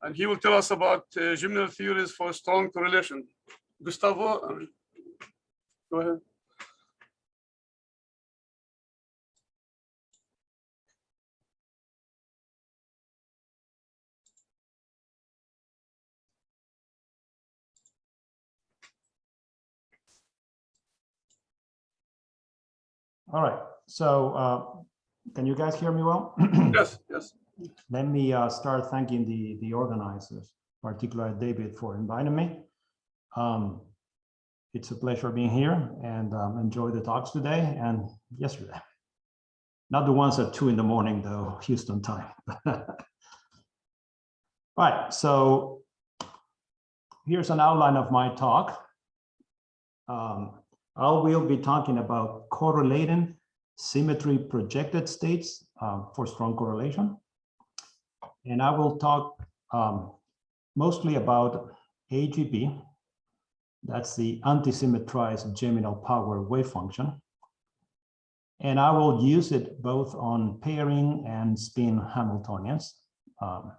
and he will tell us about geminal theories for strong correlation. Gustavo, go ahead. All right, so can you guys hear me well? Yes, yes. Let me start thanking the organizers, particularly David, for inviting me. It's a pleasure being here and enjoy the talks today and yesterday. Not the ones at 2 in the morning though, Houston time. Right, so here's an outline of my talk. I will be talking about correlating symmetry projected states for strong correlation. And I will talk mostly about AGP. That's the antisymmetrized geminal power wave function. And I will use it both on pairing and spin Hamiltonians. I'll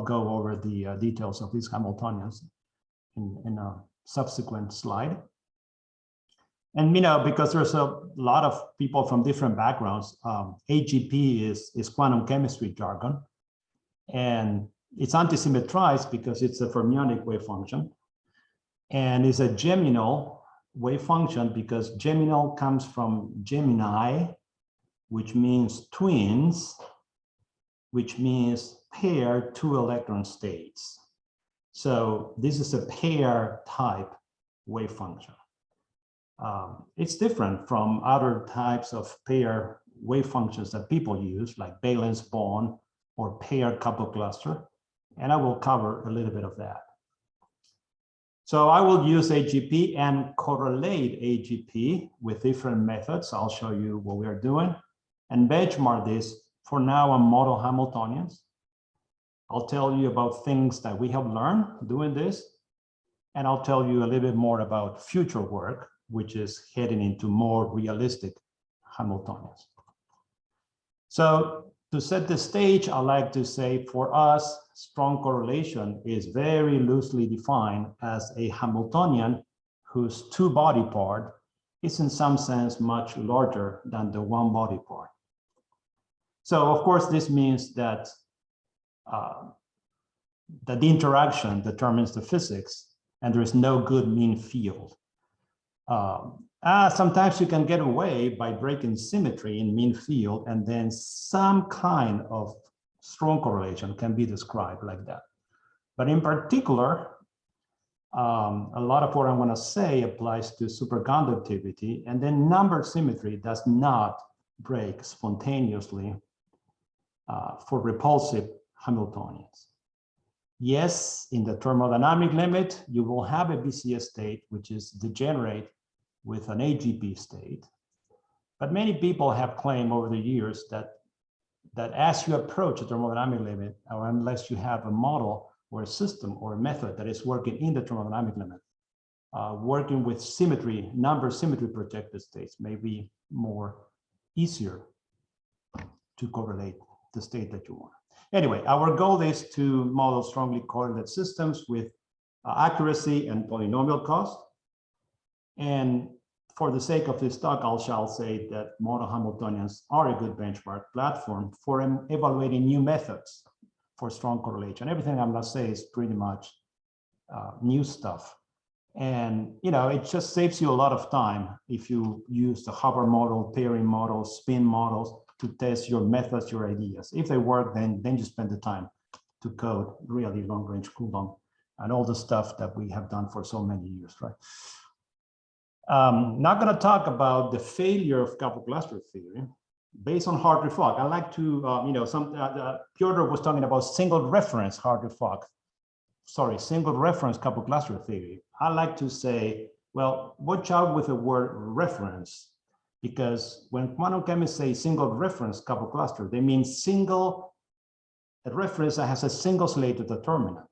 go over the details of these Hamiltonians in a subsequent slide. And because there's a lot of people from different backgrounds, AGP is quantum chemistry jargon, and it's antisymmetrized because it's a fermionic wave function, and it's a geminal wave function because geminal comes from Gemini, which means twins, which means pair 2 electron states. So this is a pair type wave function. It's different from other types of pair wave functions that people use, like valence bond or pair couple cluster, and I will cover a little bit of that. So I will use AGP and correlate AGP with different methods. I'll show you what we are doing and benchmark this for now on model Hamiltonians. I'll tell you about things that we have learned doing this, and I'll tell you a little bit more about future work, which is heading into more realistic Hamiltonians. So to set the stage, I like to say for us, strong correlation is very loosely defined as a Hamiltonian whose 2-body part is in some sense much larger than the 1-body part. So of course, this means that that the interaction determines the physics and there is no good mean field. Sometimes you can get away by breaking symmetry in mean field, and then some kind of strong correlation can be described like that. But in particular, a lot of what I'm going to say applies to superconductivity, and then number symmetry does not break spontaneously for repulsive Hamiltonians. Yes, in the thermodynamic limit, you will have a BCS state which is degenerate with an AGP state. But many people have claimed over the years that as you approach a thermodynamic limit, or unless you have a model or a system or a method that is working in the thermodynamic limit, working with symmetry, number symmetry projected states may be more easier to correlate the state that you want. Anyway, our goal is to model strongly correlated systems with accuracy and polynomial cost. And for the sake of this talk, I shall say that model Hamiltonians are a good benchmark platform for evaluating new methods for strong correlation. Everything I'm going to say is pretty much new stuff. And it just saves you a lot of time if you use the Hubbard model, pairing models, spin models to test your methods, your ideas. If they work, then you spend the time to code really long-range Coulomb and all the stuff that we have done for so many years, right? Not going to talk about the failure of couple cluster theory based on Hartree-Fock. I like to, Piotr was talking about single reference Hartree-Fock. Sorry, single reference couple cluster theory. I like to say, well, watch out with the word reference, because when quantum chemists say single reference couple cluster, they mean a reference that has a single slated determinant.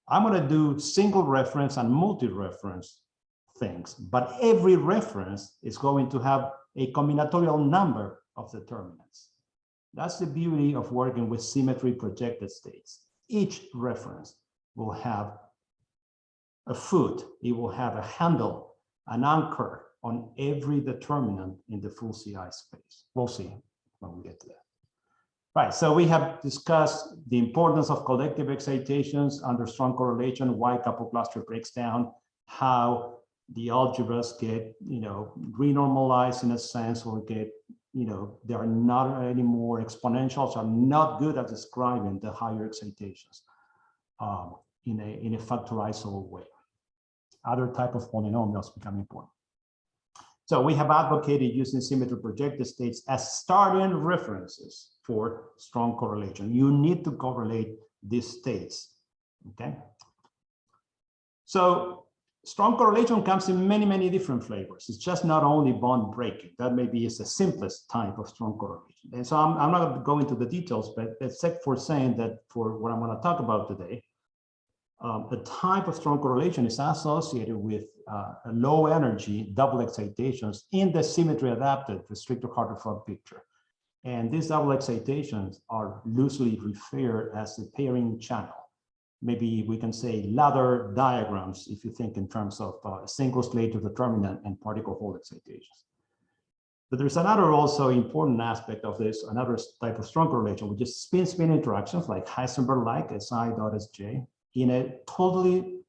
I'm going to do single reference and multi-reference things, but every reference is going to have a combinatorial number of determinants. That's the beauty of working with symmetry projected states. each reference will have a foot, it will have a handle, an anchor on every determinant in the full CI space. We'll see when we get to that. Right, so we have discussed the importance of collective excitations under strong correlation, why couple cluster breaks down, how the algebras get, renormalized in a sense, or get, they are not anymore, exponentials are not good at describing the higher excitations in a factorizable way. Other type of polynomials become important. So we have advocated using symmetry projected states as starting references for strong correlation. You need to correlate these states, okay? So strong correlation comes in many, many different flavors. It's just not only bond breaking. That maybe is the simplest type of strong correlation. And so I'm not going to go into the details, but except for saying that for what I'm going to talk about today, the type of strong correlation is associated with low energy double excitations in the symmetry adapted restrictor Hartree-Fock picture. And these double excitations are loosely referred as the pairing channel. Maybe we can say ladder diagrams if you think in terms of single slate of determinant and particle hole excitations. But there's another also important aspect of this, another type of strong correlation, which is spin-spin interactions like Heisenberg-like SI.Sj in a totally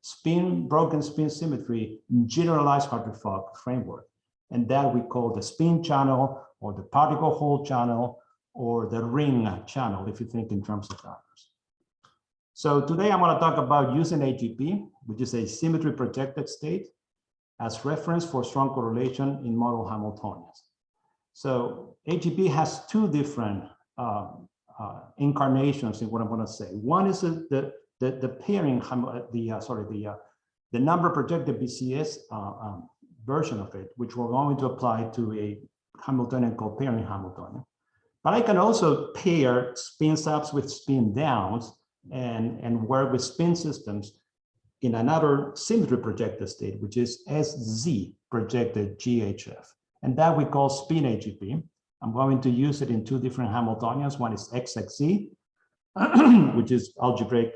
broken spin symmetry generalized Hartree-Fock framework. And that we call the spin channel or the particle hole channel or the ring channel, if you think in terms of diagrams. So today I'm going to talk about using AGP, which is a symmetry projected state, as reference for strong correlation in model Hamiltonians. So AGP has two different incarnations in what I'm going to say. One is the pairing, the number projected BCS version of it, which we're going to apply to a Hamiltonian called pairing Hamiltonian. But I can also pair spin ups with spin downs and work with spin systems in another symmetry projected state, which is SZ projected GHF. And that we call spin AGP. I'm going to use it in two different Hamiltonians. One is Xxe, which is algebraic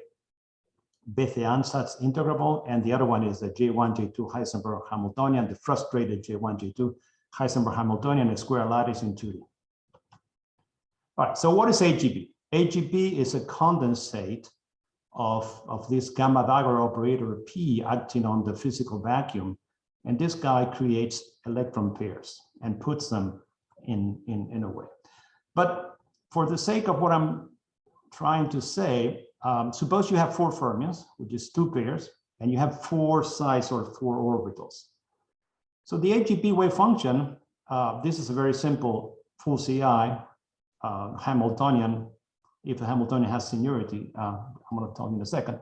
Bethe-Ansatz integrable, and the other one is the J1, J2 Heisenberg Hamiltonian, the frustrated J1, J2 Heisenberg Hamiltonian square lattice in 2D. All right, so what is AGP? AGP is a condensate of this gamma dagger operator P acting on the physical vacuum, and this guy creates electron pairs and puts them in a way. But for the sake of what I'm trying to say, suppose you have 4 fermions, which is 2 pairs, and you have 4 sides or 4 orbitals. So the AGP wave function, this is a very simple full CI Hamiltonian. If the Hamiltonian has seniority, I'm going to tell you in a second,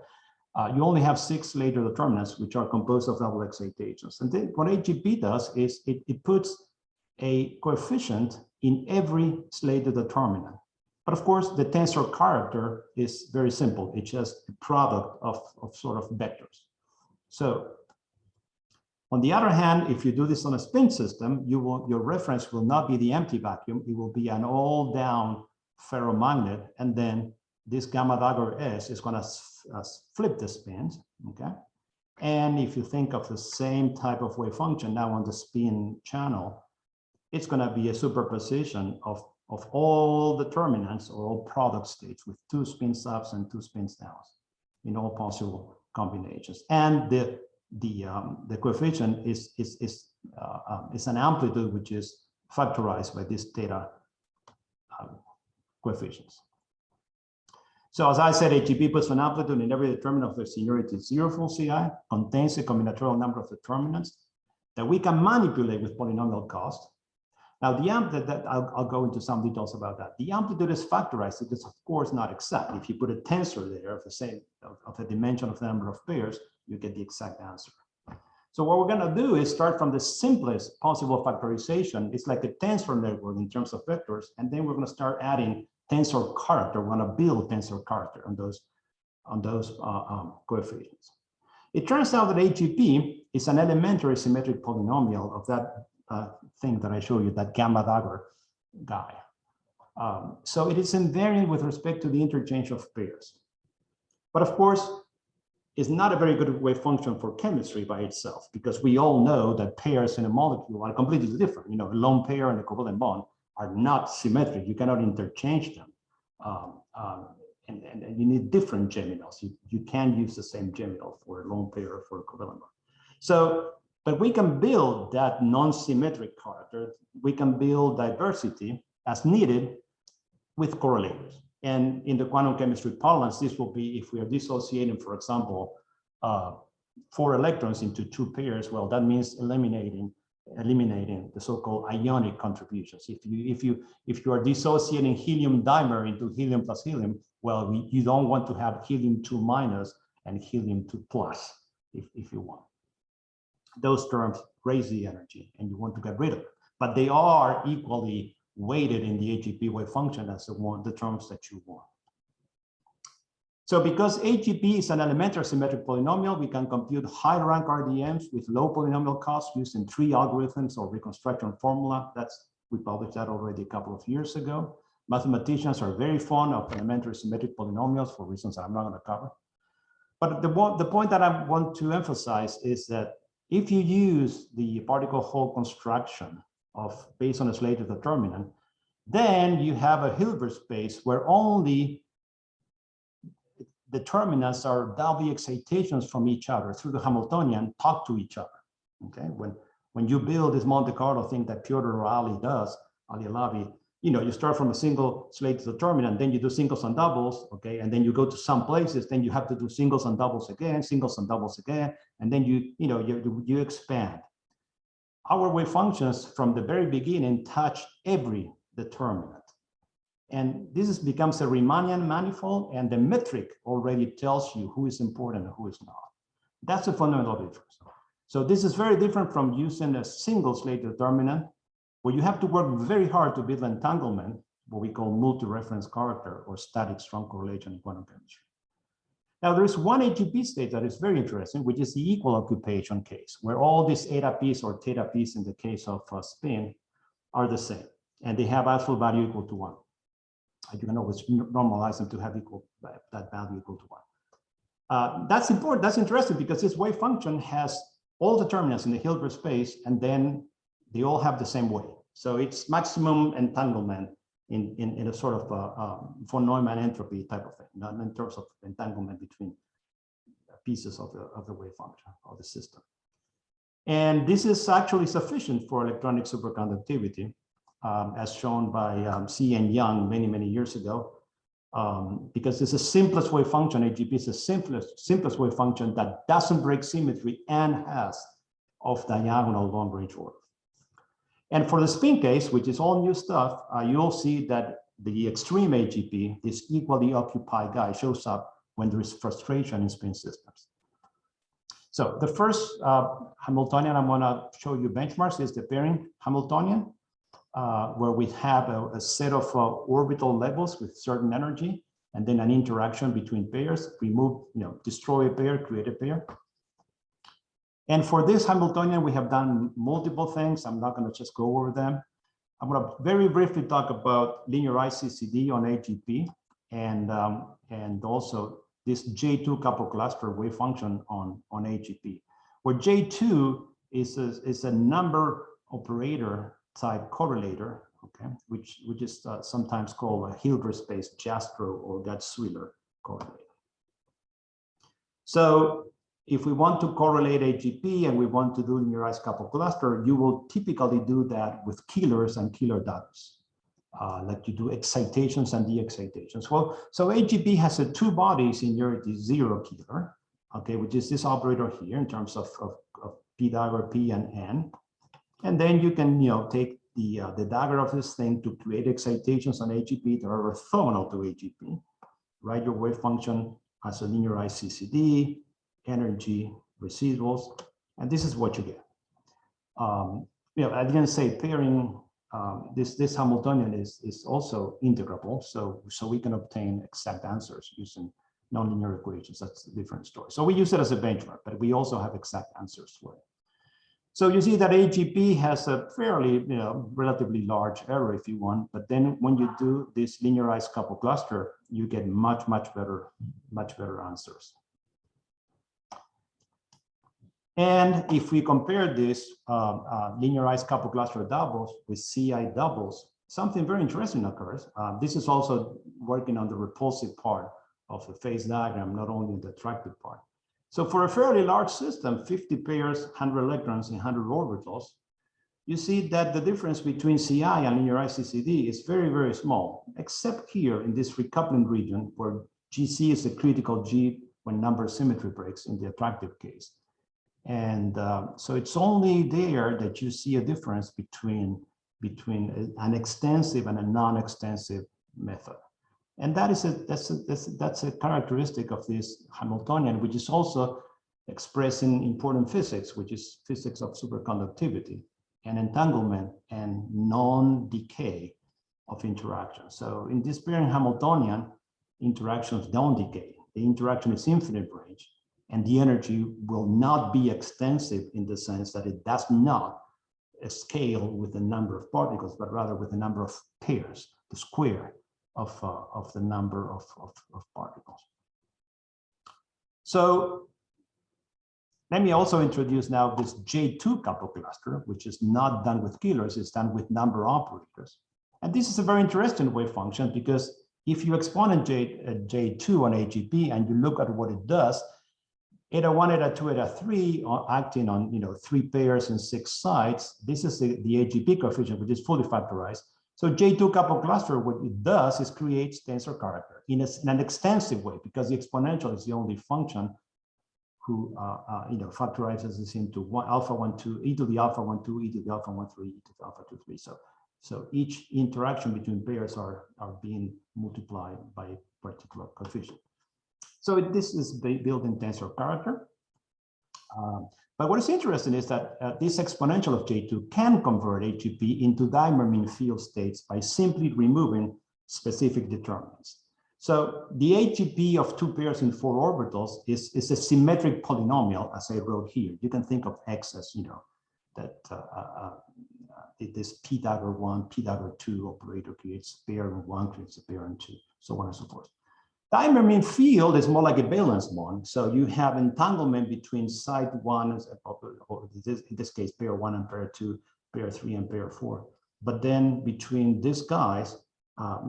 you only have 6 later determinants, which are composed of double excitations. And then what AGP does is it puts a coefficient in every slated determinant. But of course, the tensor character is very simple. It's just a product of sort of vectors. So on the other hand, if you do this on a spin system, your reference will not be the empty vacuum. It will be an all down ferromagnet. And then this gamma dagger S is going to flip the spins. Okay. And if you think of the same type of wave function now on the spin channel, it's going to be a superposition of all determinants or all product states with 2 spin ups and 2 spin downs in all possible combinations. And the coefficient is an amplitude which is factorized by this theta coefficients. So as I said, AGP puts an amplitude in every determinant of the seniority 0 full CI, contains a combinatorial number of determinants that we can manipulate with polynomial cost. Now, the amplitude, I'll go into some details about that. The amplitude is factorized. It is, of course, not exact. If you put a tensor there of the same of the dimension of the number of pairs, you get the exact answer. So what we're going to do is start from the simplest possible factorization. It's like a tensor network in terms of vectors, and then we're going to start adding tensor character. We're going to build tensor character on those coefficients. It turns out that AGP is an elementary symmetric polynomial of that thing that I showed you, that gamma dagger guy. So it is invariant with respect to the interchange of pairs. But of course, it's not a very good wave function for chemistry by itself, because we all know that pairs in a molecule are completely different. You know, a lone pair and a covalent bond are not symmetric. You cannot interchange them. And you need different geminals. You can't use the same geminal for a lone pair or for a covalent bond. So, but we can build that non-symmetric character. We can build diversity as needed with correlators. And in the quantum chemistry parlance, this will be if we are dissociating, for example, 4 electrons into 2 pairs. Well, that means eliminating the so-called ionic contributions. If you are dissociating helium dimer into helium plus helium, well, you don't want to have helium 2 minus and helium 2 plus if you want. Those terms raise the energy and you want to get rid of it, but they are equally weighted in the AGP wave function as the terms that you want. So because AGP is an elementary symmetric polynomial, we can compute high rank RDMs with low polynomial cost using 3 algorithms or reconstruction formula. We published that already a couple of years ago. Mathematicians are very fond of elementary symmetric polynomials for reasons that I'm not going to cover. But the point that I want to emphasize is that if you use the particle hole construction based on a Slater determinant, then you have a Hilbert space where only determinants are W excitations from each other through the Hamiltonian talk to each other. Okay, when you build this Monte Carlo thing that Piotr or Ali does, Ali Alavi, you know, you start from a single Slater determinant, then you do singles and doubles, okay, and then you go to some places, then you have to do singles and doubles again, and then you expand. Our wave functions from the very beginning touch every determinant. And this becomes a Riemannian manifold, and the metric already tells you who is important and who is not. That's a fundamental difference. So this is very different from using a single Slater determinant, where you have to work very hard to build entanglement, what we call multi-reference character or static strong correlation in quantum chemistry. Now, there is one AGP state that is very interesting, which is the equal occupation case, where all these eta p's or theta p's in the case of spin are the same, and they have absolute value equal to 1. You can always normalize them to have that value equal to 1. That's important. That's interesting because this wave function has all determinants in the Hilbert space, and then they all have the same weight. So it's maximum entanglement in a sort of von Neumann entropy type of thing, not in terms of entanglement between pieces of the wave function of the system. And this is actually sufficient for electronic superconductivity, as shown by Xie and Yang many years ago, because it's the simplest wave function. AGP is the simplest wave function that doesn't break symmetry and has off-diagonal long-range order. And for the spin case, which is all new stuff, you'll see that the extreme AGP, this equally occupied guy, shows up when there is frustration in spin systems. So the first Hamiltonian I'm going to show you benchmarks is the pairing Hamiltonian, where we have a set of orbital levels with certain energy, and then an interaction between pairs. Remove, destroy a pair, create a pair. And for this Hamiltonian, we have done multiple things. I'm not going to just go over them. I'm going to very briefly talk about linearized CCD on AGP, and also this J2 couple cluster wave function on AGP, where J2 is a number operator type correlator, okay, which is sometimes called a Hilbert space Jastrow or Gatzwiller correlator. So if we want to correlate AGP and we want to do linearized couple cluster, you will typically do that with killers and killer datas, like you do excitations and de-excitations. Well, so AGP has a 2 body seniority 0 killer, okay, which is this operator here in terms of P dagger P and N. And then you can, take the dagger of this thing to create excitations on AGP that are orthogonal to AGP. Write your wave function as a linearized CCD, energy, residuals, and this is what you get. I didn't say pairing. This Hamiltonian is also integrable, so we can obtain exact answers using nonlinear equations. That's a different story. So we use it as a benchmark, but we also have exact answers for it. So you see that AGP has a fairly, relatively large error if you want, but then when you do this linearized couple cluster, you get much better answers. And if we compare this linearized couple cluster doubles with CI doubles, something very interesting occurs. This is also working on the repulsive part of the phase diagram, not only the attractive part. So for a fairly large system, 50 pairs, 100 electrons, and 100 orbitals, you see that the difference between CI and linearized CCD is very small, except here in this recoupling region where GC is a critical G when number symmetry breaks in the attractive case. And so it's only there that you see a difference between an extensive and a non-extensive method. And that's a characteristic of this Hamiltonian, which is also expressing important physics, which is physics of superconductivity and entanglement and non-decay of interaction. So in this pairing Hamiltonian, interactions don't decay. The interaction is infinite range, and the energy will not be extensive in the sense that it does not scale with the number of particles, but rather with the number of pairs, the square of the number of particles. So let me also introduce now this J2 couple cluster, which is not done with killers, it's done with number operators. And this is a very interesting wave function because if you exponent J2 on AGP and you look at what it does, eta 1, eta 2, eta 3 are acting on 3 pairs and 6 sides. This is the AGP coefficient, which is fully factorized. So J2 couple cluster, what it does is creates tensor character in an extensive way, because the exponential is the only function who factorizes this into alpha 1, 2, e to the alpha 1, 2, e to the alpha 1, 3, e to the alpha 2, 3. So each interaction between pairs are being multiplied by a particular coefficient. So this is built in tensor character. But what is interesting is that this exponential of J2 can convert AGP into dimer mean field states by simply removing specific determinants. So the AGP of 2 pairs in 4 orbitals is a symmetric polynomial, as I wrote here. You can think of X as, that this P dagger 1, P dagger 2 operator creates a pair in 1, creates a pair in 2, so on and so forth. Dimer mean field is more like a valence bond. So you have entanglement between side 1, or in this case, pair 1 and pair 2, pair 3 and pair 4. But then between these guys,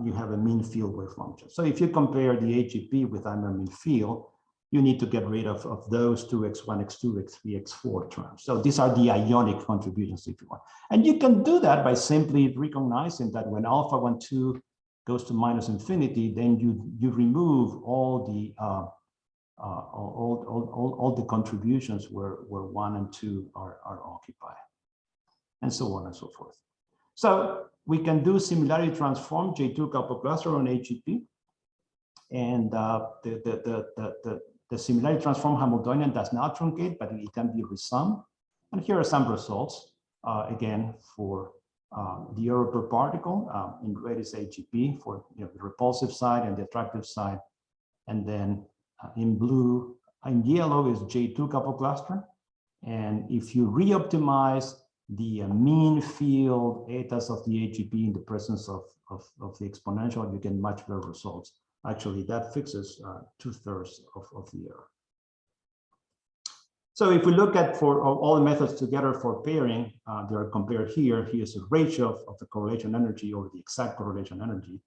you have a mean field wave function. So if you compare the AGP with dimer mean field, you need to get rid of those 2 x1, x2, x3, x4 terms. So these are the ionic contributions, if you want. And you can do that by simply recognizing that when alpha 1, 2 goes to minus infinity, then you remove all the contributions where 1 and 2 are occupied, and so on and so forth. So we can do similarity transform J2 couple cluster on AGP, and the similarity transform Hamiltonian does not truncate, but it can be resummed. And here are some results again for the error per particle. In red is AGP for the repulsive side and the attractive side, and then in blue, in yellow is J2 couple cluster. And if you re-optimize the mean field etas of the AGP in the presence of the exponential, you get much better results. Actually, that fixes 2/3 of the error. So if we look at for all the methods together for pairing, they are compared here. Here's a ratio of the correlation energy or the exact correlation energy.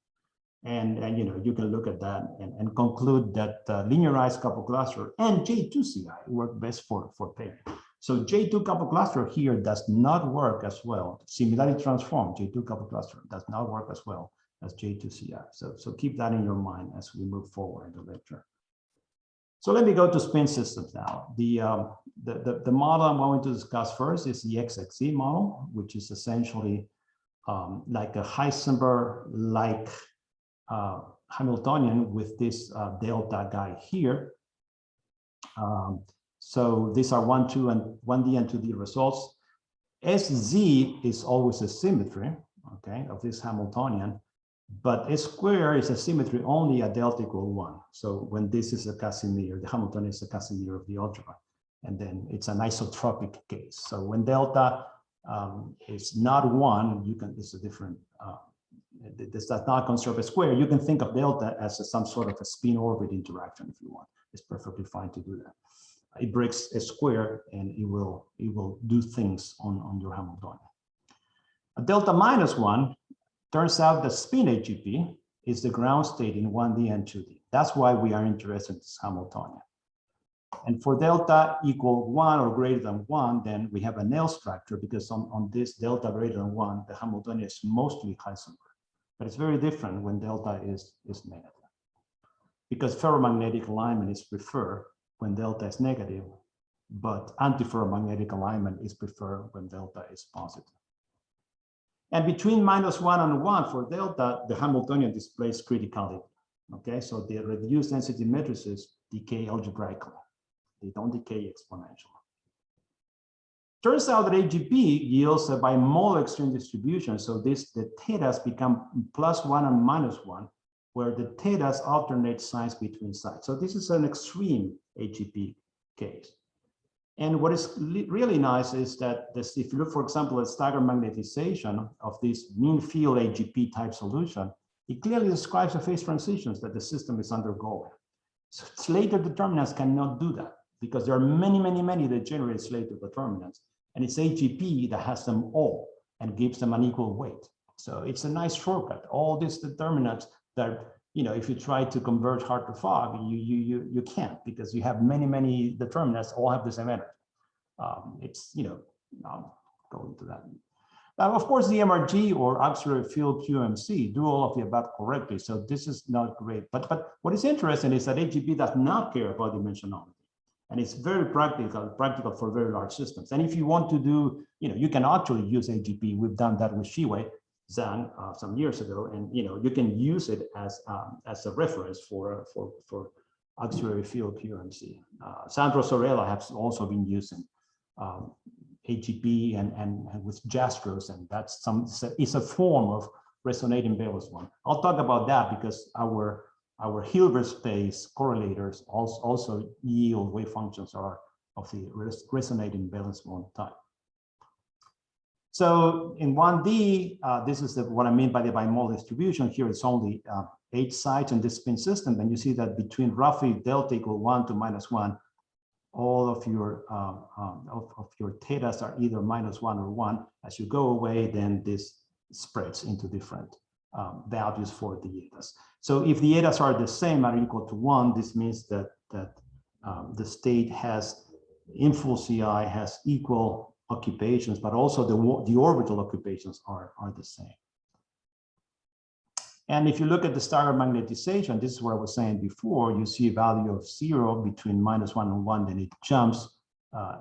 And you can look at that and conclude that linearized couple cluster and J2CI work best for pairing. So J2 couple cluster here does not work as well. Similarity transform J2 couple cluster does not work as well as J2CI. So keep that in your mind as we move forward in the lecture. So let me go to spin systems now. The model I'm going to discuss first is the Xxe model, which is essentially like a Heisenberg-like Hamiltonian with this delta guy here. So these are 1D and 2D results. SZ is always a symmetry, okay, of this Hamiltonian, but S square is a symmetry only at delta equal 1. So when this is a Casimir, the Hamiltonian is a Casimir of the algebra. and then it's an isotropic case. So when delta is not 1, you can, it's a different, this does not conserve a square. You can think of delta as some sort of a spin orbit interaction if you want. It's perfectly fine to do that. It breaks a square and it will do things on your Hamiltonian. A delta minus 1 turns out the spin AGP is the ground state in 1D and 2D. That's why we are interested in this Hamiltonian. And for delta equal 1 or greater than 1, then we have a nail structure, because on this delta greater than 1, the Hamiltonian is mostly Heisenberg. But it's very different when delta is negative, because ferromagnetic alignment is preferred when delta is negative, but antiferromagnetic alignment is preferred when delta is positive. And between -1 and 1 for delta, the Hamiltonian displays criticality. Okay, so the reduced density matrices decay algebraically. They don't decay exponentially. Turns out that AGP yields a bimolar extreme distribution. So the thetas become +1 and -1, where the thetas alternate signs between sides. So this is an extreme AGP case. And what is really nice is that this, if you look, for example, at staggered magnetization of this mean field AGP type solution, it clearly describes the phase transitions that the system is undergoing. So Slater determinants cannot do that, because there are many that generate Slater determinants, and it's AGP that has them all and gives them an equal weight. So it's a nice shortcut. All these determinants that, you know, if you try to convert hard to fog, you can't, because you have many determinants all have the same energy. It's, you know, I'll go into that. Now, of course, the MRG or auxiliary field QMC do all of the above correctly, so this is not great. But what is interesting is that AGP does not care about dimensionality, and it's very practical for very large systems. And if you want to do, you know, you can actually use AGP. We've done that with Xxe Zhang some years ago, and you know, you can use it as a reference for auxiliary field QMC. Sandro Sorella has also been using AGP and with Jastros, and that's it's a form of resonating valence one. I'll talk about that because our Hilbert space correlators also yield wave functions are of the resonating valence one type. So in 1D, this is what I mean by the bimolar distribution. Here it's only 8 sides in this spin system, and you see that between roughly delta equal 1 to -1, all of your thetas are either -1 or 1. As you go away, then this spreads into different values for the etas. So if the etas are the same or equal to 1, this means that the state has in full CI has equal occupations, but also the orbital occupations are the same. And if you look at the staggered magnetization, this is what I was saying before, you see a value of 0 between -1 and 1, then it jumps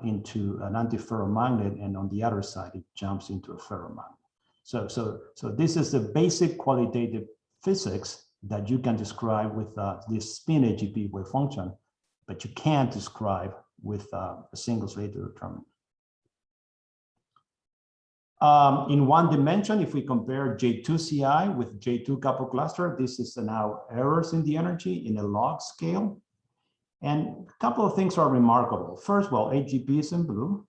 into an antiferromagnet, and on the other side, it jumps into a ferromagnet. So this is the basic qualitative physics that you can describe with this spin AGP wave function, but you can't describe with a single Slater determinant. In one dimension, if we compare J2 CI with J2 couple cluster, this is now errors in the energy in a log scale. And a couple of things are remarkable. First of all, AGP is in blue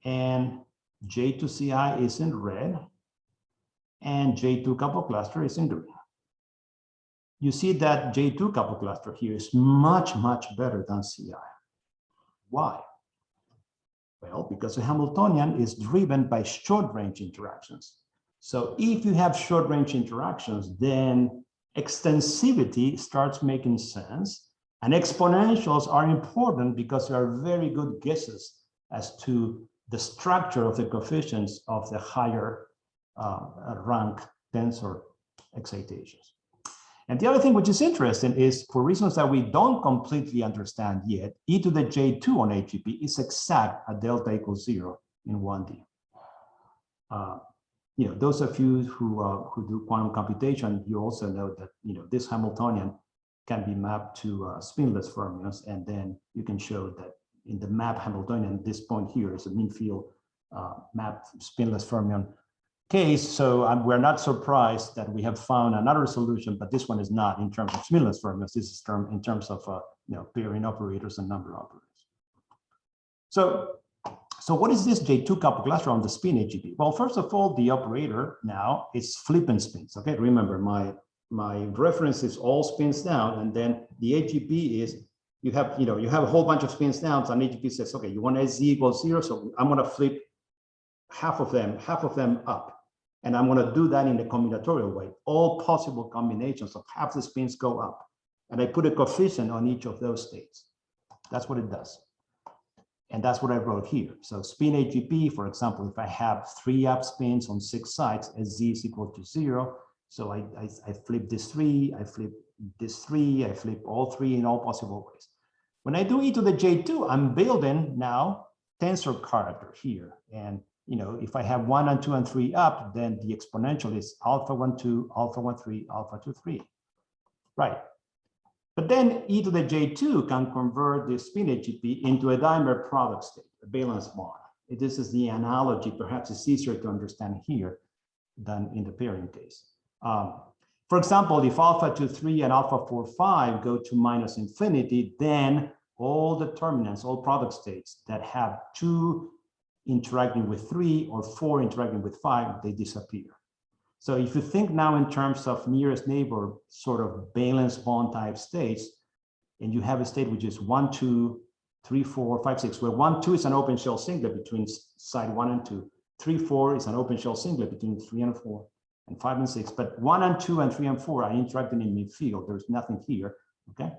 and J2 CI is in red and J2 couple cluster is in green. You see that J2 couple cluster here is much better than CI. Why? Well, because the Hamiltonian is driven by short-range interactions. So if you have short-range interactions, then extensivity starts making sense. And exponentials are important because they are very good guesses as to the structure of the coefficients of the higher rank tensor excitations. And the other thing which is interesting is, for reasons that we don't completely understand yet, e to the J2 on AGP is exact at delta equals 0 in 1D. You know, those of you who do quantum computation, you also know that, you know, this Hamiltonian can be mapped to spinless fermions, and then you can show that in the map Hamiltonian, this point here is a mean field mapped spinless fermion case. So we're not surprised that we have found another solution, but this one is not in terms of spinless fermions. This is in terms of you know, pairing operators and number operators. So what is this J2 couple cluster on the spin AGP? Well, first of all, the operator now is flipping spins. Okay, remember my reference is all spins down, and then the AGP is you have a whole bunch of spins down. So an AGP says, okay, you want SZ equals 0, so I'm going to flip half of them up, and I'm going to do that in the combinatorial way. All possible combinations of half the spins go up, and I put a coefficient on each of those states. That's what it does. And that's what I wrote here. So spin AGP, for example, if I have 3 up spins on 6 sides, SZ is equal to 0. So I flip this 3, I flip this 3, I flip all 3 in all possible ways. When I do e to the J2, I'm building now tensor character here. And if I have 1 and 2 and 3 up, then the exponential is alpha 1, 2, alpha 1, 3, alpha 2, 3. Right. But then e to the J2 can convert the spin AGP into a dimer product state, a valence bond. This is the analogy. Perhaps it's easier to understand here than in the pairing case. For example, if alpha 2, 3 and alpha 4, 5 go to minus infinity, then all determinants, all product states that have 2 interacting with 3 or 4 interacting with 5, they disappear. So if you think now in terms of nearest neighbor sort of valence bond type states, and you have a state which is 1, 2, 3, 4, 5, 6, where 1, 2 is an open shell singlet between side 1 and 2, 3, 4 is an open shell singlet between 3 and 4, and 5 and 6, but 1 and 2 and 3 and 4 are interacting in midfield. There's nothing here, okay?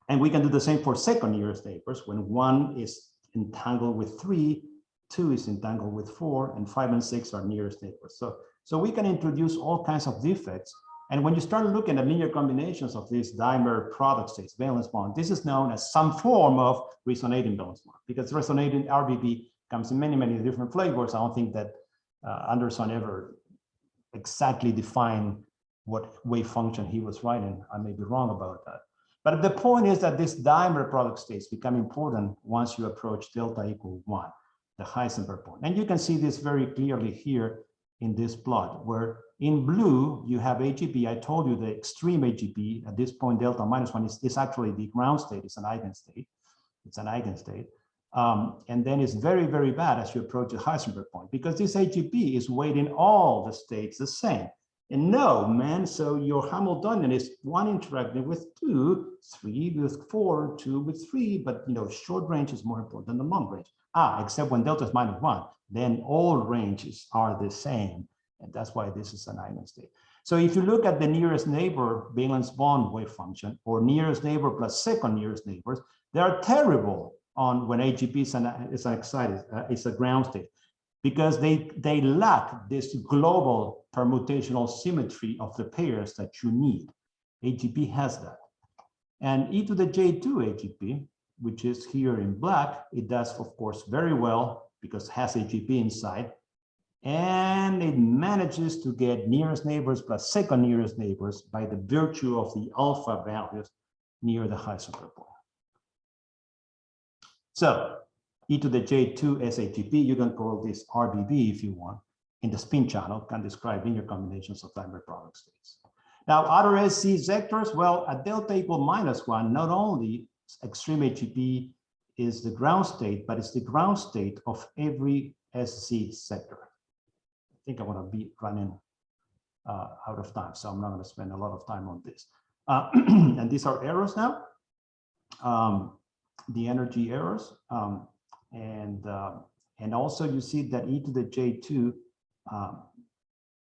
And we can do the same for second nearest neighbors when 1 is entangled with 3, 2 is entangled with 4, and 5 and 6 are nearest neighbors. So we can introduce all kinds of defects. And when you start looking at linear combinations of these dimer product states, valence bond, this is known as some form of resonating valence bond, because resonating RBB comes in many, many different flavors. I don't think that Anderson ever exactly defined what wave function he was writing. I may be wrong about that. But the point is that these dimer product states become important once you approach delta equal 1. The Heisenberg point. And you can see this very clearly here in this plot, where in blue, you have AGP. I told you the extreme AGP at this point, delta minus 1 is actually the ground state. It's an eigenstate. It's an eigenstate. And then it's very, very bad as you approach the Heisenberg point, because this AGP is weighting all the states the same. And no, man, so your Hamiltonian is 1 interacting with 2, 3 with 4, 2 with 3, but short range is more important than the long range. Except when delta is minus 1, then all ranges are the same. And that's why this is an eigenstate. So if you look at the nearest neighbor valence bond wave function, or nearest neighbor plus second nearest neighbors, they are terrible on when AGP is a ground state, because they lack this global permutational symmetry of the pairs that you need. AGP has that. And e to the J2 AGP, which is here in black, it does, of course, very well because it has AGP inside, and it manages to get nearest neighbors plus second nearest neighbors by the virtue of the alpha values near the Heisenberg point. So e to the J2 SAGP, you can call this RBB if you want, in the spin channel, can describe linear combinations of dimer product states. Now, other SC sectors, well, at delta equal minus 1, not only extreme AGP is the ground state, but it's the ground state of every SZ sector. I think I want to be running out of time, so I'm not going to spend a lot of time on this. And these are errors now, the energy errors. And also you see that e to the J2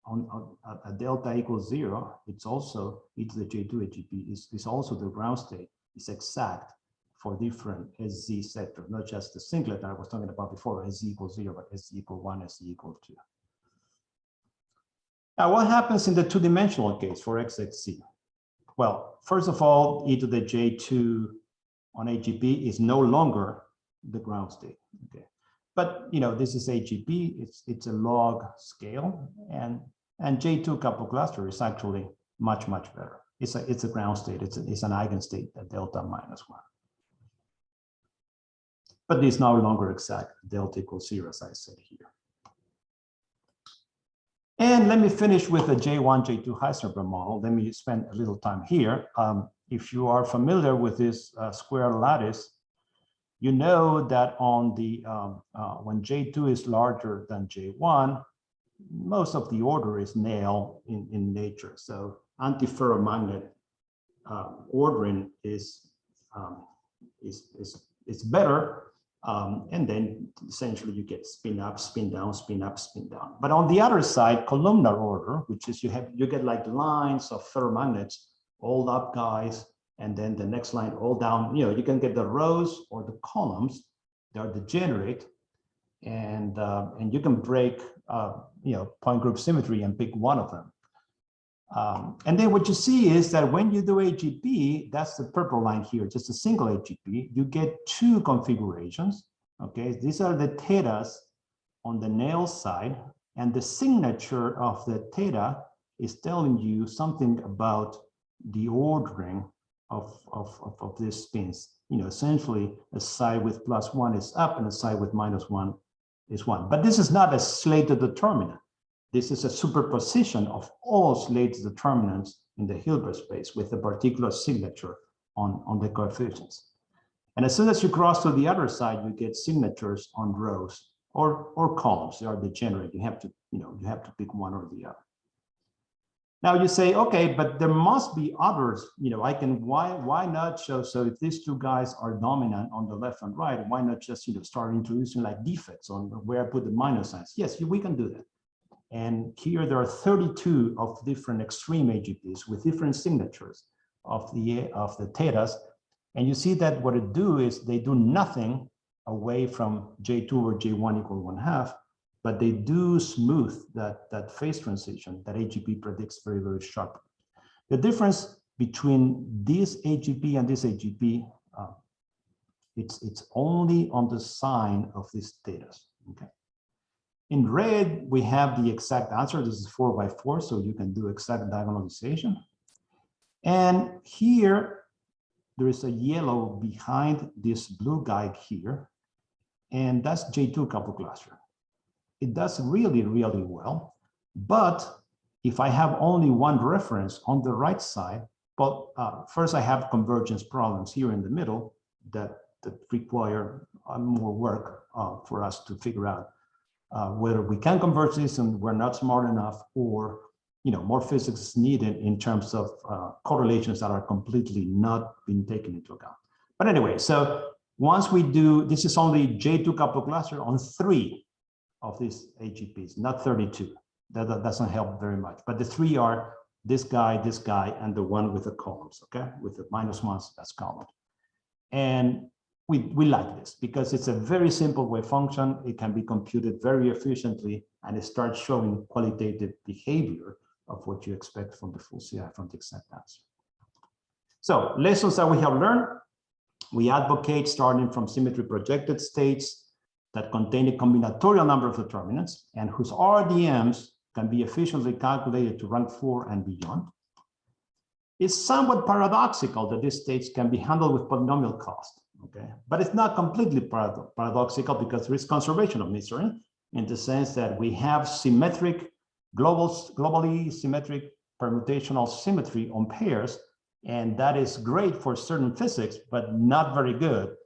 on a delta equals 0, it's also e to the J2 AGP is also the ground state. It's exact for different SZ sectors, not just the singlet that I was talking about before, SZ equals 0, but SZ equal 1, SZ equal 2. Now, what happens in the two-dimensional case for Xxe? Well, first of all, e to the J2 on AGP is no longer the ground state. Okay, but this is AGP. It's a log scale, and J2 couple cluster is actually much better. It's a ground state. It's an eigenstate at delta minus 1. But it's no longer exact. Delta equals 0, as I said here. And let me finish with the J1, J2 Heisenberg model. Let me spend a little time here. If you are familiar with this square lattice, you know that on the when J2 is larger than J1, most of the order is nil in nature. So antiferromagnet ordering is better. And then essentially you get spin up, spin down, spin up, spin down. But on the other side, columnar order, which is you get like lines of ferromagnets, all up guys, and then the next line all down. You know, you can get the rows or the columns. They are degenerate, and you can break you know, point group symmetry and pick one of them. And then what you see is that when you do AGP, that's the purple line here, just a single AGP, you get two configurations. Okay, these are the thetas on the nail side, and the signature of the theta is telling you something about the ordering of these spins. You know, essentially a side with +1 is up and a side with -1 is 1. But this is not a slated determinant. This is a superposition of all slated determinants in the Hilbert space with a particular signature on the coefficients. And as soon as you cross to the other side, you get signatures on rows or columns. They are degenerate. You have to, you know, you have to pick one or the other. Now you say, okay, but there must be others. You know, I can, why not show? So if these two guys are dominant on the left and right, why not just, you know, start introducing like defects on where I put the minus signs? Yes, we can do that. And here there are 32 of different extreme AGPs with different signatures of the thetas. And you see that what it do is they do nothing away from J2 or J1 equal 1/2, but they do smooth that phase transition that AGP predicts very, very sharply. The difference between this AGP and this AGP, it's only on the sign of these thetas, okay? In red, we have the exact answer. This is 4×4, so you can do exact diagonalization. And here, there is a yellow behind this blue guy here, and that's J2 couple cluster. It does really, really well. But if I have only one reference on the right side, well, first I have convergence problems here in the middle that require more work for us to figure out whether we can converge this and we're not smart enough, or, you know, more physics is needed in terms of correlations that are completely not being taken into account. But anyway, so once we do, this is only J2 couple cluster on 3 of these AGPs, not 32. That doesn't help very much. But the 3 are this guy, and the one with the columns, okay? With the -1s, that's column. And we like this because it's a very simple wave function. It can be computed very efficiently, and it starts showing qualitative behavior of what you expect from the full CI from the exact answer. So lessons that we have learned: we advocate starting from symmetry projected states that contain a combinatorial number of determinants and whose RDMs can be efficiently calculated to rank 4 and beyond. It's somewhat paradoxical that these states can be handled with polynomial cost. Okay, but it's not completely paradoxical because there is conservation of misery in the sense that we have symmetric, globally symmetric permutational symmetry on pairs, and that is great for certain physics, but not very good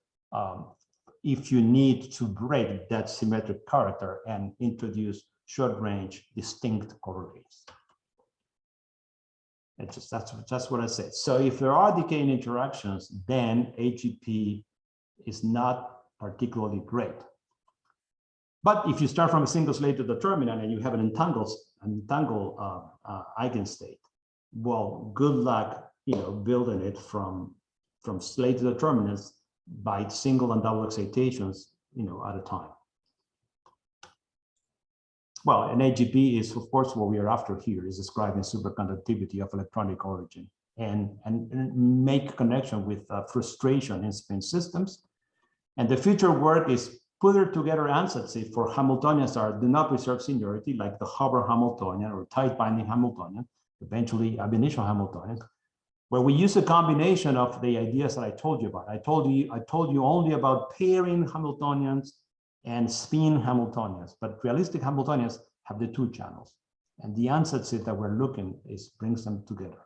if you need to break that symmetric character and introduce short-range distinct correlates. It's just, that's what I said. So if there are decaying interactions, then AGP is not particularly great. But if you start from a single slated determinant and you have an entangled eigenstate, well, good luck, you know, building it from slated determinants by single and double excitations, you know, at a time. Well, an AGP is, of course, what we are after here is describing superconductivity of electronic origin and make connection with frustration in spin systems. And the future work is put together ansatz for Hamiltonians that do not preserve seniority, like the Hubbard Hamiltonian or tight binding Hamiltonian, eventually ab initio Hamiltonian, where we use a combination of the ideas that I told you about. I told you only about pairing Hamiltonians and spin Hamiltonians, but realistic Hamiltonians have the 2 channels. And the ansatz that we're looking is brings them together.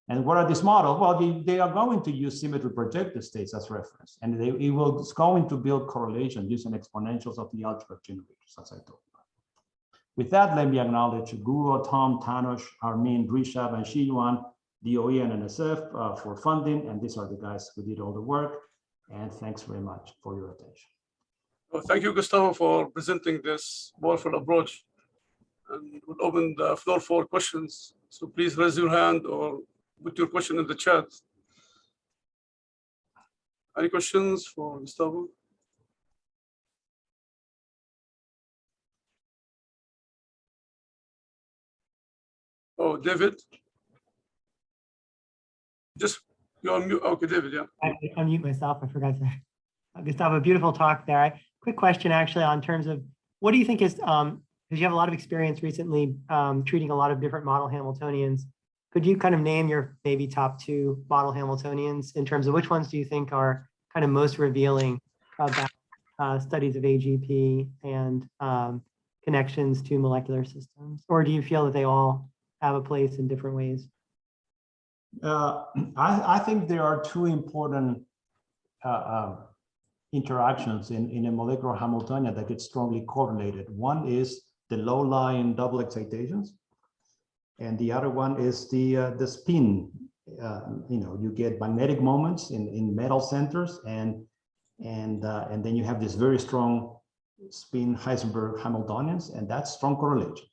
And what are these models? Well, they are going to use symmetry projected states as reference, and it's going to build correlation using exponentials of the algebra generators, as I told you. With that, let me acknowledge Guru, Tom, Tanosh, Armin, Rishabh, and Shiyuan, DOE and NSF for funding, and these are the guys who did all the work. And thanks very much for your attention. Well, thank you, Gustavo, for presenting this powerful approach. And we'll open the floor for questions. So please raise your hand or put your question in the chat. Any questions for Gustavo? Oh, David. Just you're on mute. Okay, David, yeah. I unmute myself. I forgot to. Gustavo, beautiful talk there. Quick question, actually, on terms of what do you think is, because you have a lot of experience recently treating a lot of different model Hamiltonians. Could you kind of name your maybe top 2 model Hamiltonians in terms of which ones do you think are kind of most revealing about studies of AGP and connections to molecular systems? Or do you feel that they all have a place in different ways? I think there are 2 important interactions in a molecular Hamiltonian that get strongly correlated. One is the low-lying double excitations, and the other one is the spin. You get magnetic moments in metal centers, and then you have this very strong spin Heisenberg Hamiltonians, and that's strong correlation.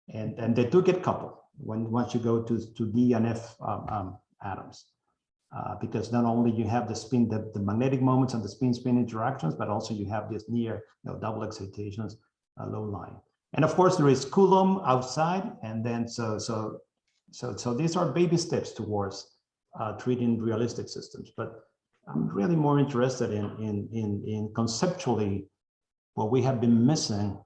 And they do get coupled once you go to D and F atoms, because not only you have the spin, the magnetic moments and the spin-spin interactions, but also you have this near double excitations, low line. And of course there is Coulomb outside, and then so these are baby steps towards treating realistic systems. But I'm really more interested in conceptually what we have been missing,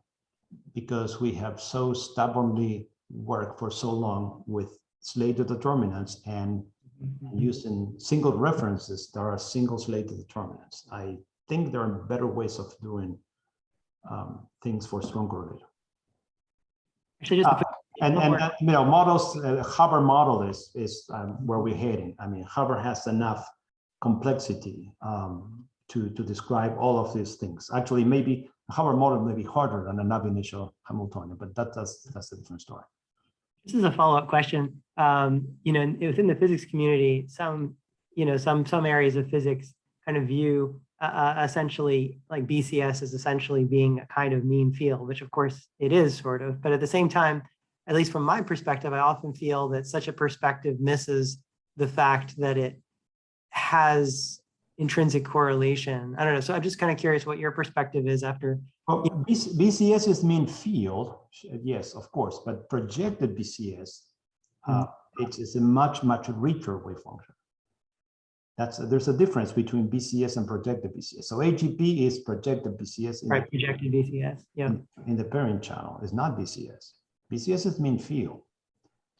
because we have so stubbornly worked for so long with slated determinants and using single references that are single slated determinants. I think there are better ways of doing things for strong correlation. Actually, just models, Hubbard model is where we're heading. I mean, Hubbard has enough complexity to describe all of these things. Actually, maybe a Hubbard model may be harder than an ab initio Hamiltonian, but that's a different story. This is a follow-up question. Within the physics community, some areas of physics kind of view essentially like BCS as essentially being a kind of mean field, which of course it is sort of, but at the same time, at least from my perspective, I often feel that such a perspective misses the fact that it has intrinsic correlation. I don't know. So I'm just kind of curious what your perspective is after. Well, BCS is mean field, yes, of course, but projected BCS, it is a much richer wave function. There's a difference between BCS and projected BCS. So AGP is projected BCS. Right, projected BCS, yeah. In the parent channel, it's not BCS. BCS is mean field,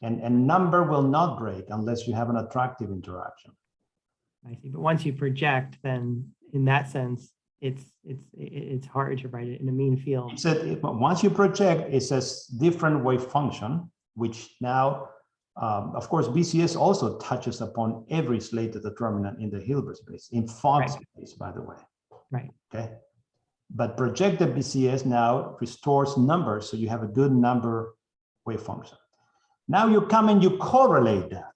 and number will not break unless you have an attractive interaction. I see, but once you project, then in that sense, it's hard to write it in a mean field. Once you project, it's a different wave function, which now, of course, BCS also touches upon every slated determinant in the Hilbert space, in fog space, by the way. Right. Okay. But projected BCS now restores numbers, so you have a good number wave function. Now you come and you correlate that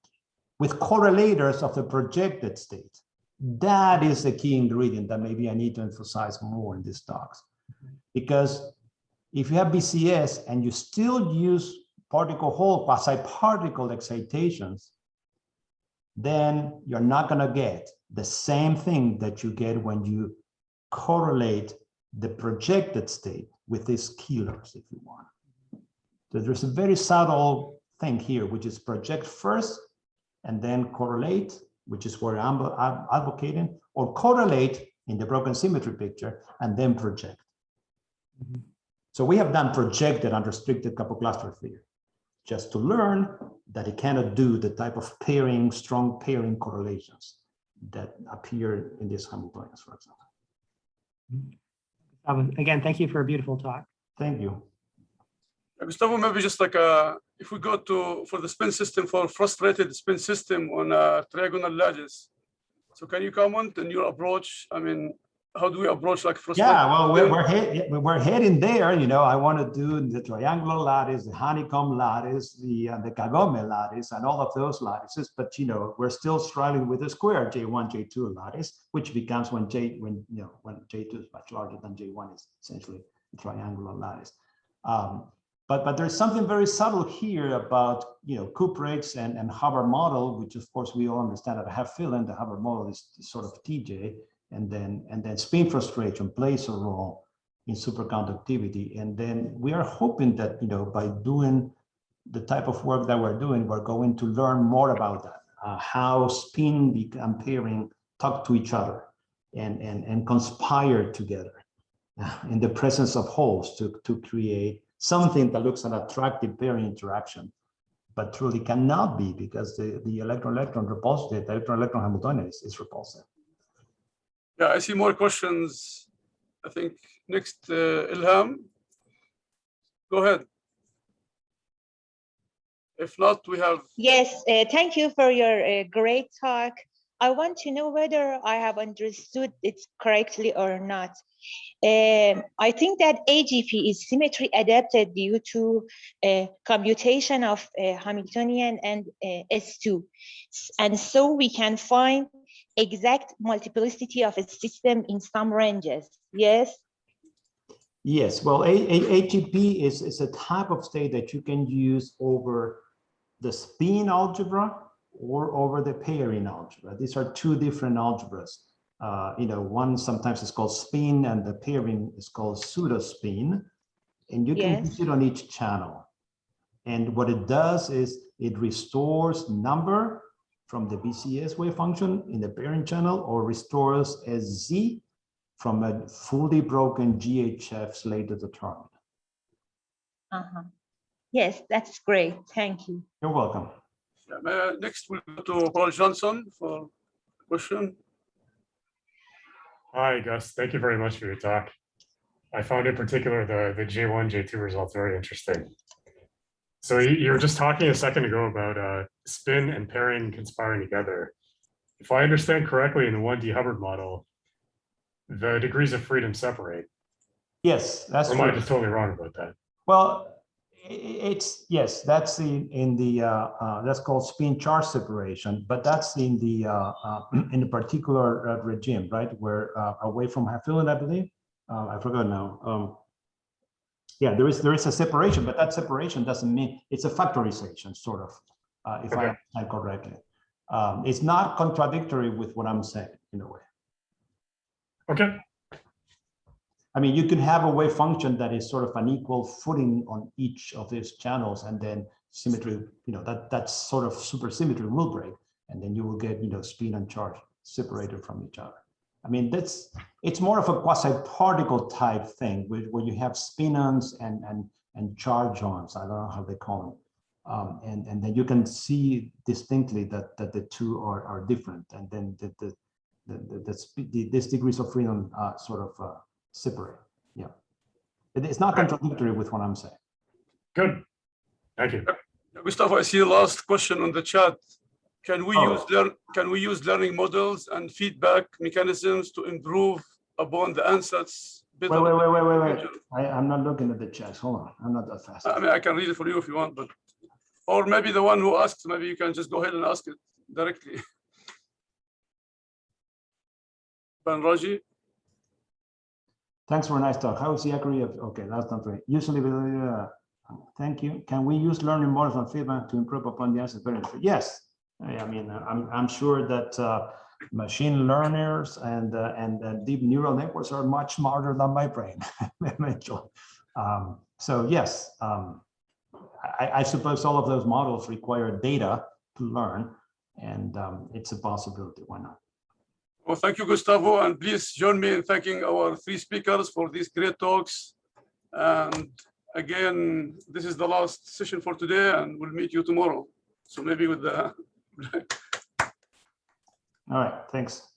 with correlators of the projected state. That is the key ingredient that maybe I need to emphasize more in these talks. Because if you have BCS and you still use particle Hall quasi-particle excitations, then you're not going to get the same thing that you get when you correlate the projected state with these killers, if you want. So there's a very subtle thing here, which is project first and then correlate, which is where I'm advocating, or correlate in the broken symmetry picture and then project. Mm-hmm. So we have done projected and restricted couple cluster theory, just to learn that it cannot do the type of pairing, strong pairing correlations that appear in these Hamiltonians, for example. Again, thank you for a beautiful talk. Thank you. Gustavo, maybe just like a if we go for the spin system, for frustrated spin system on trigonal lattice, so can you comment on your approach? I mean, how do we approach like frustrated? Yeah, well, we're heading there. You know, I want to do the triangular lattice, the honeycomb lattice, the Kagome lattice, and all of those lattices. But you know, we're still struggling with the square J1, J2 lattice, which becomes when J2 is much larger than J1 is essentially a triangular lattice. But there's something very subtle here about, you know, cuprates and Hubbard model, which of course we all understand at a half fill, and the Hubbard model is sort of TJ. And then spin frustration plays a role in superconductivity. And then we are hoping that, you know, by doing the type of work that we're doing, we're going to learn more about that, how spin and pairing talk to each other and conspire together in the presence of holes to create something that looks an attractive pairing interaction, but truly cannot be, because the electron-electron repulsive, the electron-electron Hamiltonian is repulsive. Yeah, I see more questions. I think next, Ilham. Go ahead. If not, we have. Yes, thank you for your great talk. I want to know whether I have understood it correctly or not. I think that AGP is symmetry adapted due to commutation of Hamiltonian and S2. And so we can find exact multiplicity of a system in some ranges, yes? Yes, well, AGP is a type of state that you can use over the spin algebra or over the pairing algebra. These are two different algebras. You know, one sometimes is called spin and the pairing is called pseudo-spin, and you can use it on each channel. And what it does is it restores number from the BCS wave function in the pairing channel, or restores a Z from a fully broken GHF later determined. Yes, that's great. Thank you. You're welcome. Next, we'll go to Paul Johnson for a question. Hi, Gus. Thank you very much for your talk. I found in particular the J1, J2 results very interesting. So you were just talking a second ago about spin and pairing conspiring together. If I understand correctly, in the 1D Hubbard model, the degrees of freedom separate. Yes, that's true. Or am I just totally wrong about that? Well, it's yes, that's in the that's called spin charge separation, but that's in the particular regime, right? Where away from half filling, I believe. I forgot now. Yeah, there is a separation, but that separation doesn't mean it's a factorization, sort of, if I understand correctly. It's not contradictory with what I'm saying in a way. Okay. I mean, you can have a wave function that is sort of an equal footing on each of these channels, and then symmetry, you know, that sort of supersymmetry will break, and then you will get, you know, spin and charge separated from each other. I mean, it's more of a quasi-particle type thing where you have spin-ons and charge-ons. I don't know how they call them. And then you can see distinctly that the two are different, and then these degrees of freedom sort of separate. Yeah, it's not contradictory with what I'm saying. Good, thank you. Gustavo, I see the last question on the chat. Can we use learning models and feedback mechanisms to improve upon the ansatz? Wait. I'm not looking at the chat. Hold on, I'm not that fast. I mean, I can read it for you if you want, but or maybe the one who asked, maybe you can just go ahead and ask it directly. Ben Raji. Thanks for a nice talk. How is the accuracy of, okay, that's not right. Usually, thank you. Can we use learning models and feedback to improve upon the answers? Yes. I mean, I'm sure that machine learners and deep neural networks are much smarter than my brain, eventually. So yes, I suppose all of those models require data to learn, and it's a possibility. Why not? Well, thank you, Gustavo, and please join me in thanking our three speakers for these great talks. And again, this is the last session for today, and we'll meet you tomorrow. So maybe with the. All right, thanks.